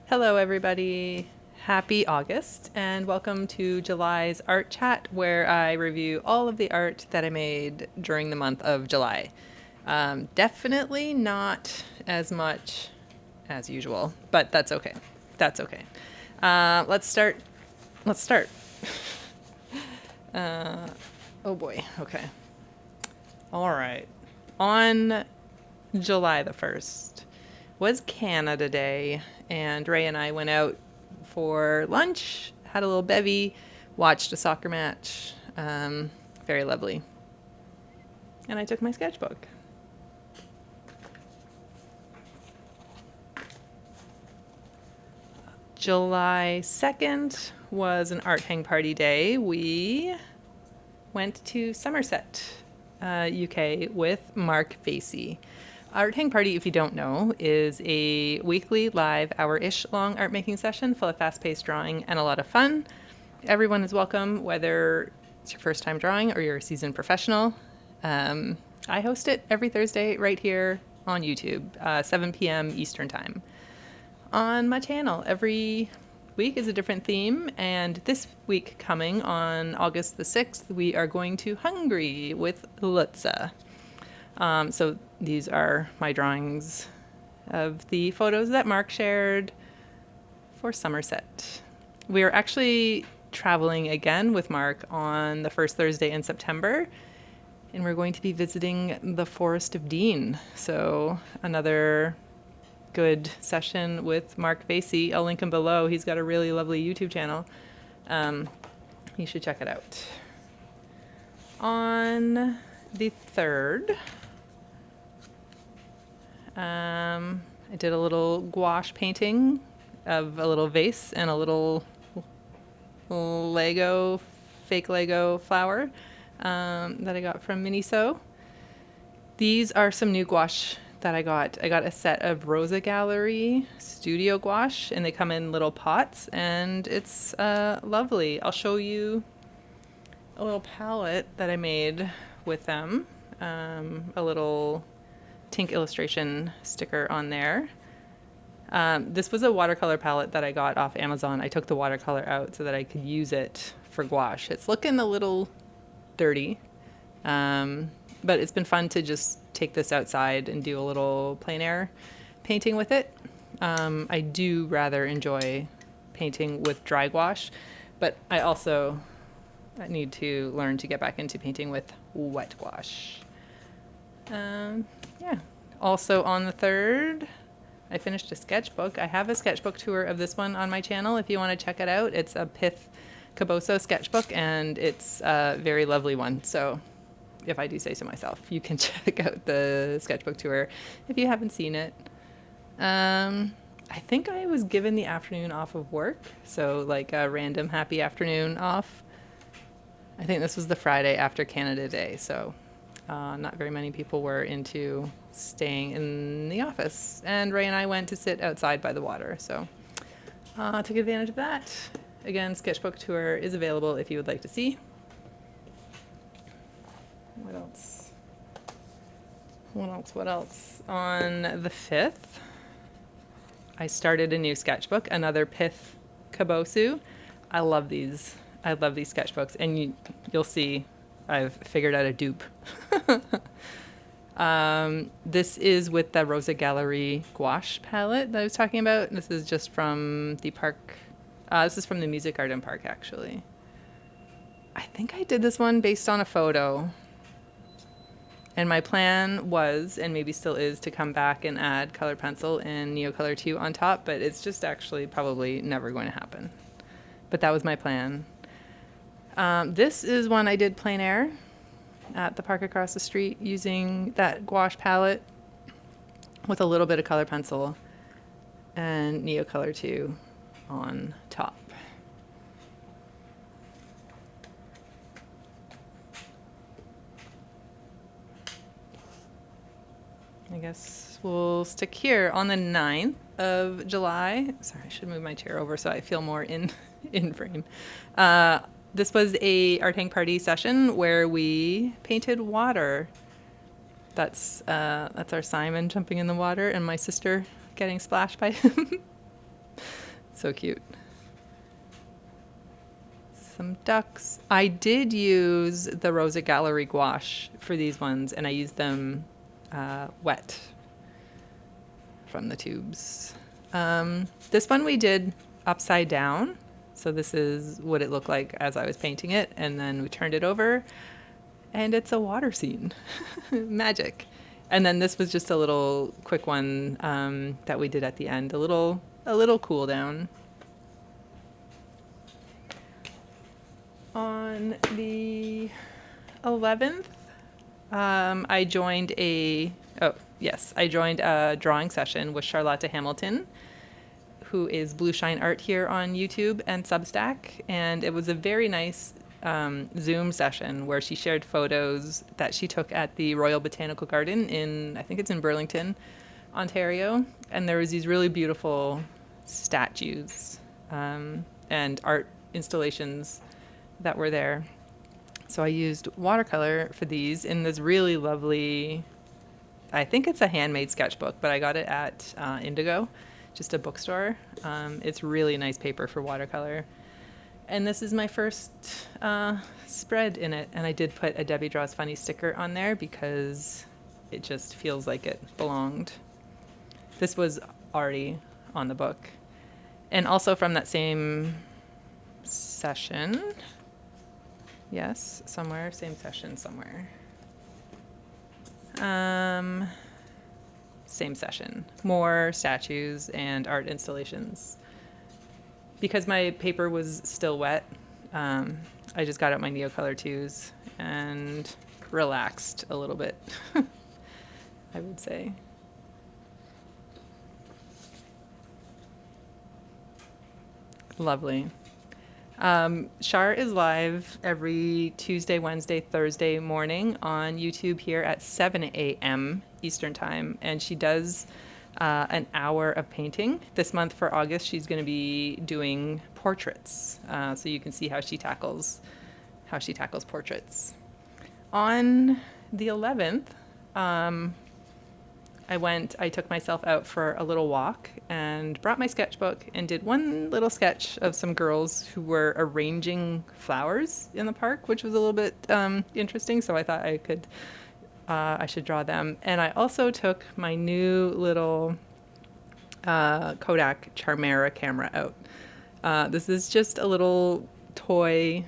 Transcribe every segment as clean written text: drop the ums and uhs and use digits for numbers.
Hello, everybody. Happy August, and welcome to July's Art Chat, where I review all of the art that I made during the month of July. Definitely not as much as usual, but that's okay. That's okay. Let's start. Let's start. Oh boy. Okay. All right. On July the 1st was Canada Day, and Ray and I went out for lunch, had a little bevy, watched a soccer match. Very lovely. And I took my sketchbook. July 2nd was an art hang party day. We went to Somerset, UK with Mark Facey. Art Hang Party, if you don't know, is a weekly live hour-ish long art making session full of fast-paced drawing and a lot of fun. Everyone is welcome, whether it's your first time drawing or you're a seasoned professional. I host it every Thursday right here on YouTube, 7 p.m. Eastern Time. On my channel, every week is a different theme, and this week coming on August the 6th, we are going to Hungary with Lutza. So these are my drawings of the photos that Mark shared for Somerset. We are actually traveling again with Mark on the first Thursday in September, and we're going to be visiting the Forest of Dean. So another good session with Mark Facey. I'll link him below. He's got a really lovely YouTube channel. You should check it out. On the 3rd, I did a little gouache painting of a little vase and a little Lego, fake Lego flower that I got from Miniso. These are some new gouache that I got. I got a set of Rosa Gallery Studio Gouache, and they come in little pots, and it's lovely. I'll show you a little palette that I made with them. A little Tink illustration sticker on there. This was a watercolor palette that I got off Amazon. I took the watercolor out so that I could use it for gouache. It's looking a little dirty, but it's been fun to just take this outside and do a little plein air painting with it. I do rather enjoy painting with dry gouache, but I also need to learn to get back into painting with wet gouache. Yeah. Also on the 3rd, I finished a sketchbook. I have a sketchbook tour of this one on my channel if you want to check it out. It's a Pith Caboso sketchbook, and it's a very lovely one. So if I do say so myself, you can check out the sketchbook tour if you haven't seen it. I think I was given the afternoon off of work, so like a random happy afternoon off. I think this was the Friday after Canada Day, so not very many people were into staying in the office. And Ray and I went to sit outside by the water, so took advantage of that. Again, sketchbook tour is available if you would like to see. What else? What else? On the 5th, I started a new sketchbook, another Pith Caboso. I love these. I love these sketchbooks, and you'll see I've figured out a dupe. This is with the Rosa Gallery gouache palette that I was talking about. This is just from the park. This is from the Music Garden Park, actually. I think I did this one based on a photo. And my plan was, and maybe still is, to come back and add color pencil and Neocolor 2 on top, but it's just actually probably never going to happen. But that was my plan. This is one I did plein air at the park across the street using that gouache palette with a little bit of color pencil and Neocolor 2 on top. I guess we'll stick here on the 9th of July. Sorry, I should move my chair over so I feel more in frame. This was a art hang party session where we painted water. That's our Simon jumping in the water and my sister getting splashed by him. So cute. Some ducks. I did use the Rosa Gallery gouache for these ones, and I used them wet from the tubes. This one we did upside down. So this is what it looked like as I was painting it, and then we turned it over, and it's a water scene. Magic. And then this was just a little quick one that we did at the end, a little cool down. On the 11th, I joined a drawing session with Charlotte Hamilton, who is Blue Shine Art here on YouTube and Substack. And it was a very nice Zoom session where she shared photos that she took at the Royal Botanical Garden I think it's in Burlington, Ontario. And there was these really beautiful statues and art installations that were there. So I used watercolor for these in this really lovely, I think it's a handmade sketchbook, but I got it at Indigo, just a bookstore. It's really nice paper for watercolor. And this is my first spread in it. And I did put a Debbie Draws Funny sticker on there because it just feels like it belonged. This was already on the book. And also from that same session, yes, somewhere, same session somewhere. Same session, more statues and art installations. Because my paper was still wet, I just got out my Neocolor 2s and relaxed a little bit, I would say. Lovely. Char is live every Tuesday, Wednesday, Thursday morning on YouTube here at 7 a.m. Eastern Time, and she does an hour of painting. This month for August, she's going to be doing portraits, so you can see how she tackles portraits. On the 11th, I took myself out for a little walk and brought my sketchbook and did one little sketch of some girls who were arranging flowers in the park, which was a little bit interesting. So I thought I should draw them. And I also took my new little Kodak Charmera camera out. This is just a little toy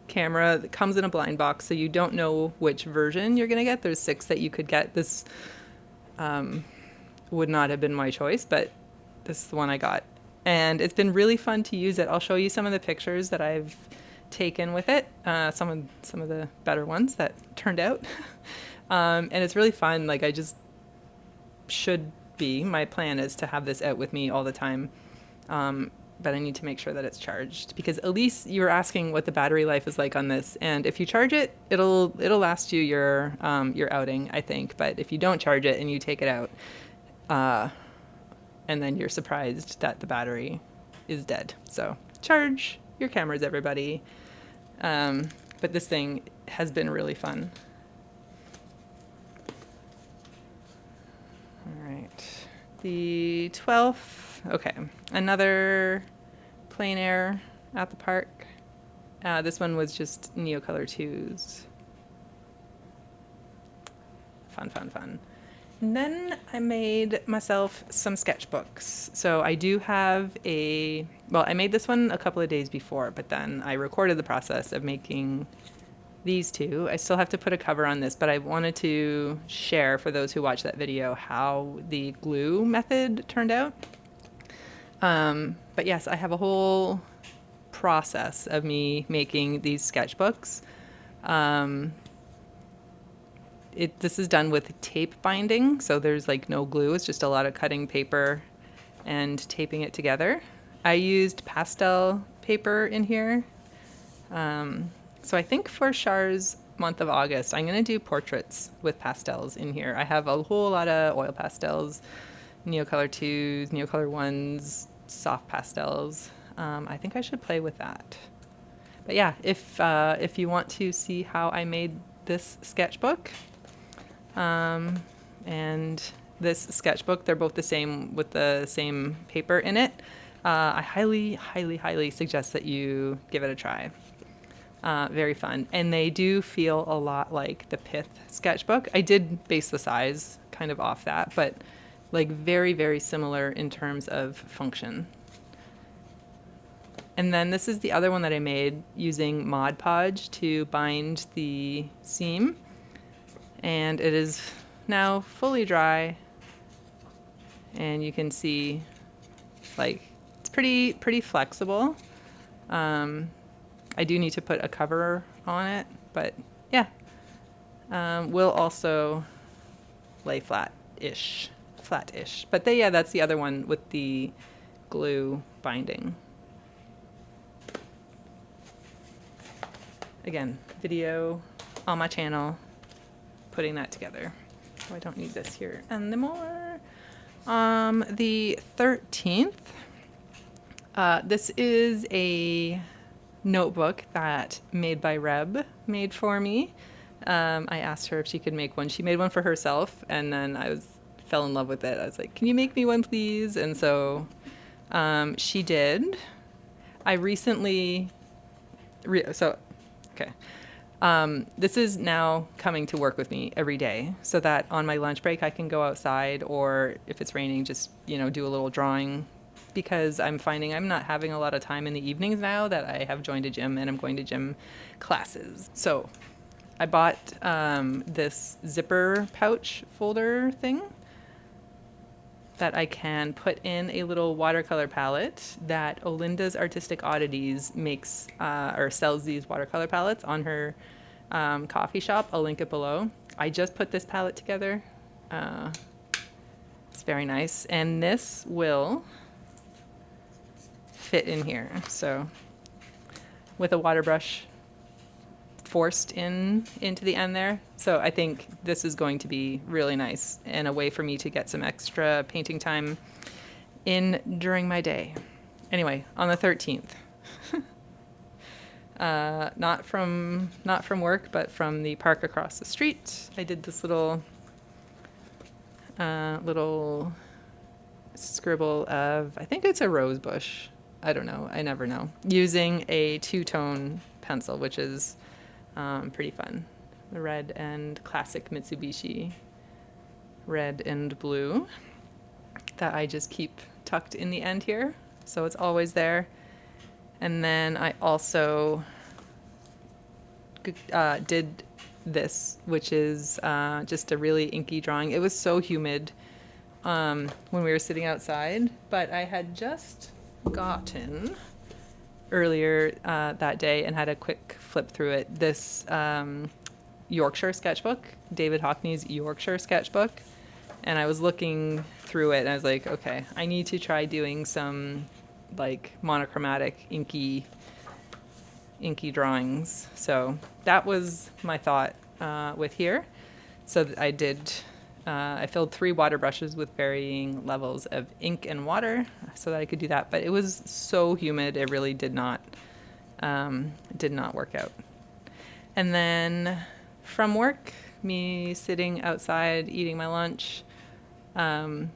camera that comes in a blind box, so you don't know which version you're going to get. There's 6 that you could get. This would not have been my choice, but this is the one I got. And it's been really fun to use it. I'll show you some of the pictures that I've taken with it, some of the better ones that turned out. And it's really fun. Like, I just my plan is to have this out with me all the time. But I need to make sure that it's charged, because Elise, you were asking what the battery life is like on this, and if you charge it, it'll last you your outing, I think. But if you don't charge it and you take it out, and then you're surprised that the battery is dead. So charge your cameras, everybody. But this thing has been really fun. All right, the 12th. Okay, another plein air at the park. This one was just Neocolor 2s. Fun. And then I made myself some sketchbooks. So I do have I made this one a couple of days before, but then I recorded the process of making these 2. I still have to put a cover on this, but I wanted to share for those who watch that video how the glue method turned out. But yes, I have a whole process of me making these sketchbooks. This is done with tape binding, so there's like no glue. It's just a lot of cutting paper and taping it together. I used pastel paper in here. So I think for Char's month of August, I'm going to do portraits with pastels in here. I have a whole lot of oil pastels, Neocolor 2s, Neocolor 1s, soft pastels. I think I should play with that. But yeah, if you want to see how I made this sketchbook and this sketchbook, they're both the same with the same paper in it. I highly, highly, highly suggest that you give it a try. Very fun. And they do feel a lot like the Pith sketchbook. I did base the size kind of off that, but like very, very similar in terms of function. And then this is the other one that I made using Mod Podge to bind the seam. And it is now fully dry. And you can see like it's pretty flexible. I do need to put a cover on it, but yeah. We'll also lay flat-ish. But that's the other one with the glue binding. Again, video on my channel, putting that together. Oh, I don't need this here anymore. The 13th, this is a notebook that Made by Reb made for me. I asked her if she could make one. She made one for herself, and then fell in love with it. I was like, "Can you make me one, please?" And so she did. I recently, okay. This is now coming to work with me every day, so that on my lunch break I can go outside, or if it's raining, just do a little drawing. Because I'm finding I'm not having a lot of time in the evenings now that I have joined a gym and I'm going to gym classes. So I bought this zipper pouch folder thing that I can put in a little watercolor palette that Olinda's Artistic Oddities makes or sells these watercolor palettes on her coffee shop. I'll link it below. I just put this palette together. It's very nice. And this will fit in here. So with a water brush forced into the end there. So I think this is going to be really nice and a way for me to get some extra painting time in during my day. Anyway, on the 13th, not from work, but from the park across the street, I did this little scribble of, I think it's a rose bush. I don't know. I never know. Using a two-tone pencil, which is pretty fun. The red and classic Mitsubishi red and blue that I just keep tucked in the end here. So it's always there. And then I also did this, which is just a really inky drawing. It was so humid when we were sitting outside, but I had just gotten earlier that day and had a quick flip through it. This Yorkshire sketchbook, David Hockney's Yorkshire sketchbook. And I was looking through it and I was like, okay, I need to try doing some like monochromatic inky drawings. So that was my thought with here. So I did, I filled 3 water brushes with varying levels of ink and water so that I could do that. But it was so humid, it really did not work out. And then from work, me sitting outside eating my lunch, I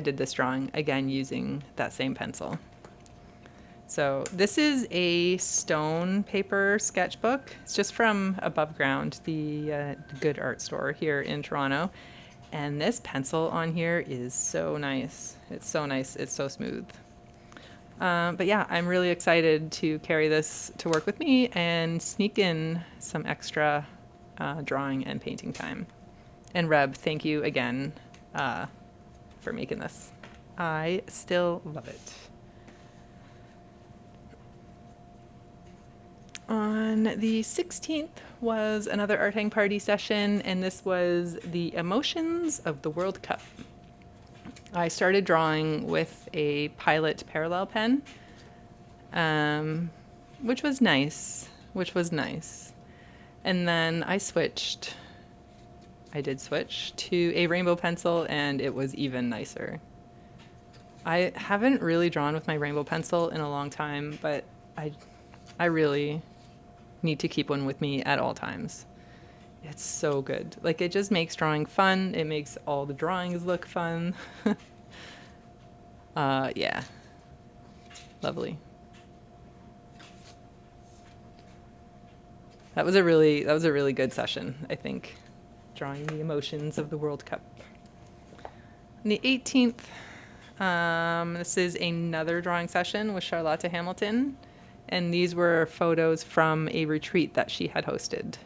did this drawing again using that same pencil. So this is a stone paper sketchbook. It's just from Above Ground, the good art store here in Toronto. And this pencil on here is so nice. It's so nice. It's so smooth. But yeah, I'm really excited to carry this to work with me and sneak in some extra drawing and painting time. And Reb, thank you again for making this. I still love it. On the 16th was another art hang party session, and this was the emotions of the World Cup. I started drawing with a Pilot parallel pen, which was nice. And then I did switch to a rainbow pencil, and it was even nicer. I haven't really drawn with my rainbow pencil in a long time, but I really need to keep one with me at all times. It's so good. Like, it just makes drawing fun. It makes all the drawings look fun. Yeah, lovely. That was a really good session, I think, drawing the emotions of the World Cup. On the 18th, this is another drawing session with Charlotte Hamilton, and these were photos from a retreat that she had hosted.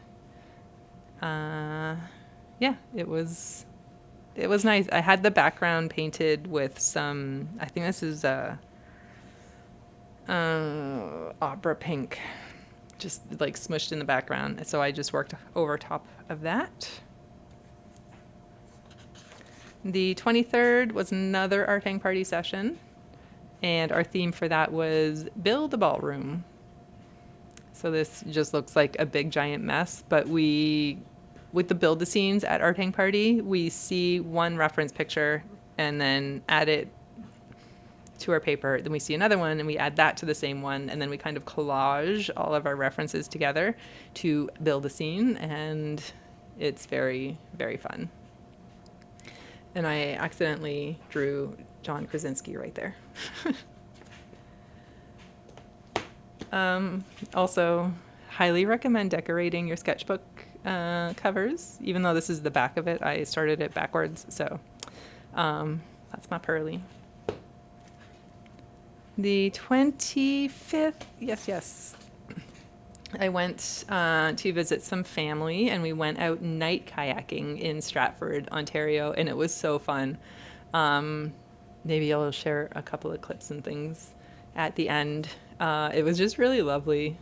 Yeah, it was nice. I had the background painted with some. I think this is opera pink, just like smushed in the background. So I just worked over top of that. The 23rd was another art hang party session, and our theme for that was build a ballroom. So this just looks like a big giant mess, but with the build the scenes at Art Hang Party, we see one reference picture and then add it to our paper. Then we see another one and we add that to the same one, and then we kind of collage all of our references together to build a scene, and it's very, very fun. And I accidentally drew John Krasinski right there. Also, highly recommend decorating your sketchbook covers. Even though this is the back of it, I started it backwards. So that's my Pearly. The 25th, yes. I went to visit some family, and we went out night kayaking in Stratford, Ontario, and it was so fun. Maybe I'll share a couple of clips and things at the end. It was just really lovely.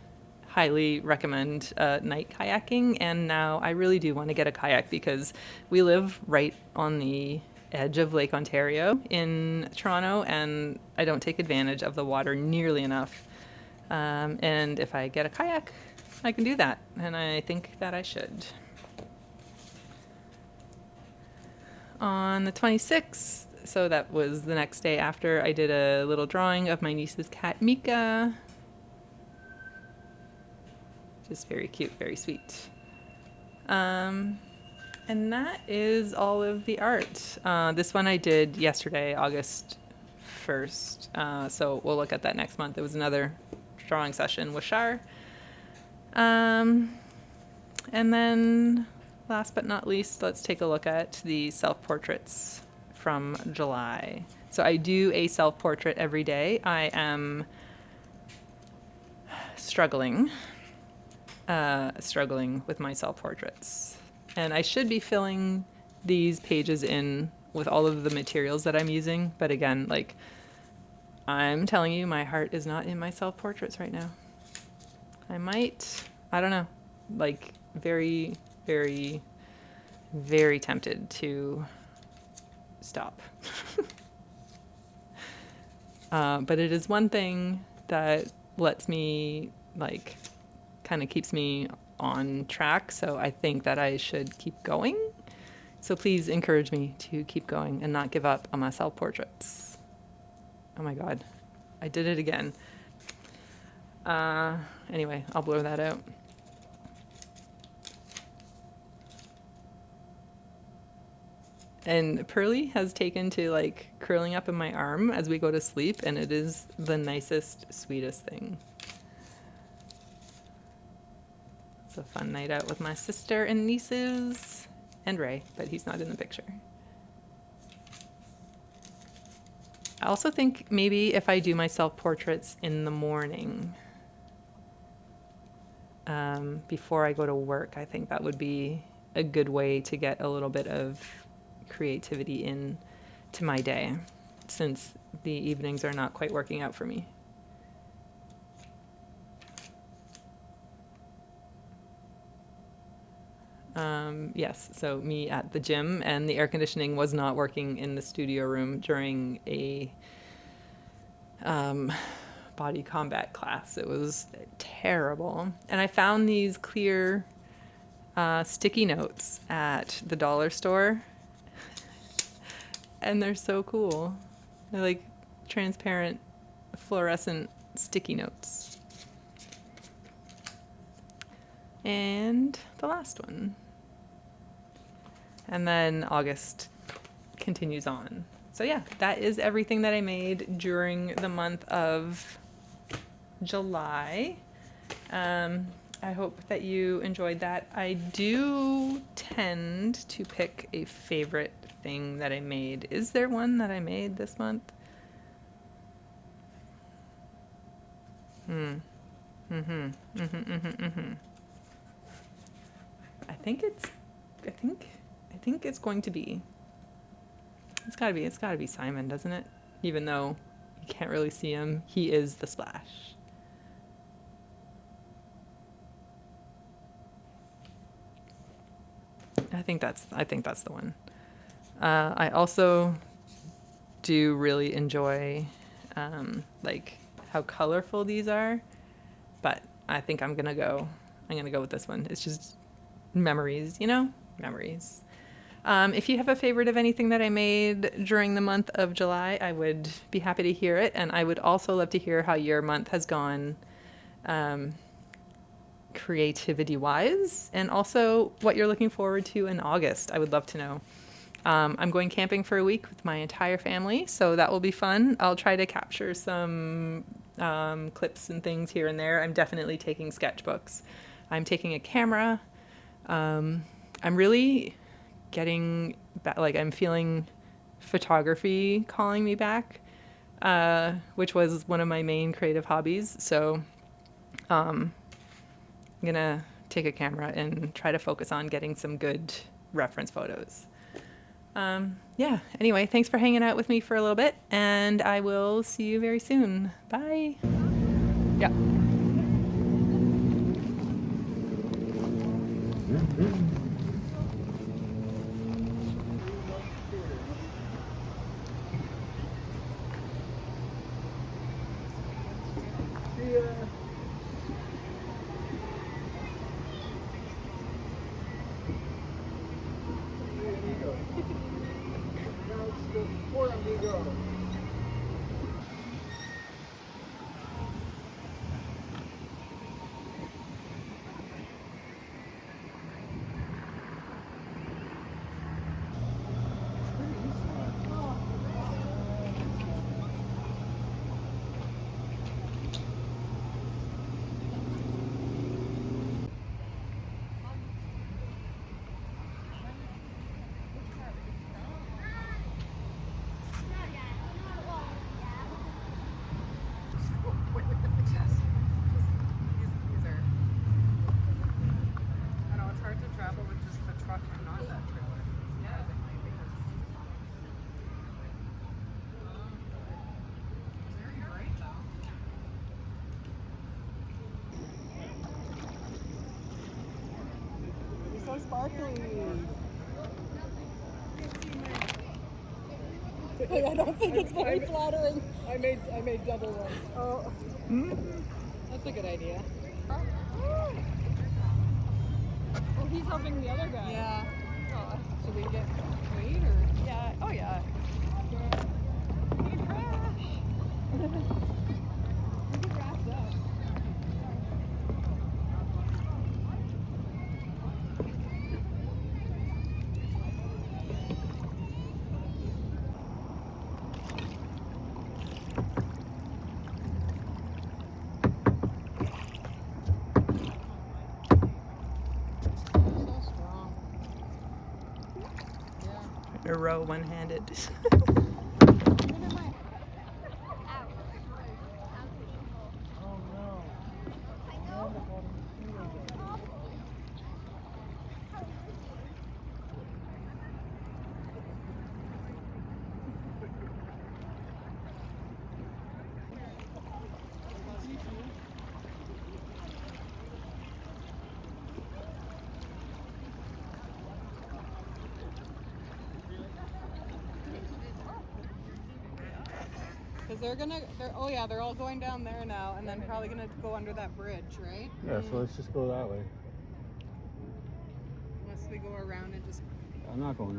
Highly recommend night kayaking, and now I really do want to get a kayak because we live right on the edge of Lake Ontario in Toronto, and I don't take advantage of the water nearly enough. And if I get a kayak, I can do that, and I think that I should. On the 26th, so that was the next day after, I did a little drawing of my niece's cat, Mika. Just very cute, very sweet. And that is all of the art. This one I did yesterday, August 1st. So we'll look at that next month. It was another drawing session with Shar. And then last but not least, let's take a look at the self-portraits from July. So I do a self-portrait every day. I am struggling with my self-portraits. And I should be filling these pages in with all of the materials that I'm using. But again, like, I'm telling you, my heart is not in my self-portraits right now. I don't know, like, very, very, very tempted to stop. But it is one thing that lets me, like, kind of keeps me on track, so I think that I should keep going. So please encourage me to keep going and not give up on my self-portraits. Oh my god, I did it again. Anyway, I'll blur that out. And Pearly has taken to, like, curling up in my arm as we go to sleep, and it is the nicest, sweetest thing. It's a fun night out with my sister and nieces, and Ray, but he's not in the picture. I also think maybe if I do my self-portraits in the morning, before I go to work, I think that would be a good way to get a little bit of creativity in to my day, since the evenings are not quite working out for me. Yes, so me at the gym, and the air conditioning was not working in the studio room during a body combat class. It was terrible. And I found these clear sticky notes at the dollar store, and they're so cool. They're like transparent fluorescent sticky notes. And the last one. And then August continues on. So yeah, that is everything that I made during the month of July. I hope that you enjoyed that. I do tend to pick a favorite thing that I made. Is there one that I made this month? I think it's going to be. It's gotta be Simon, doesn't it? Even though you can't really see him, he is the splash. I think that's the one. I also do really enjoy like how colorful these are, but I think I'm gonna go with this one. It's just memories, you know? Memories. If you have a favorite of anything that I made during the month of July, I would be happy to hear it, and I would also love to hear how your month has gone creativity-wise, and also what you're looking forward to in August. I would love to know. I'm going camping for a week with my entire family, so that will be fun. I'll try to capture some clips and things here and there. I'm definitely taking sketchbooks. I'm taking a camera. I'm really getting back, like I'm feeling photography calling me back, which was one of my main creative hobbies. So I'm gonna take a camera and try to focus on getting some good reference photos. Yeah, anyway, thanks for hanging out with me for a little bit, and I will see you very soon. Bye. Yeah. So sparkly. I don't think it's very flattering. I made double ones. Oh, that's a good idea. Oh, he's helping the other guy. Yeah. Oh, should we get weight or? Yeah. Oh yeah. Hey, crash. We get wrapped up. A row one-handed. Because they're all going down there now, and then probably gonna go under that bridge, right? Yeah, so let's just go that way. Unless we go around and just. I'm not going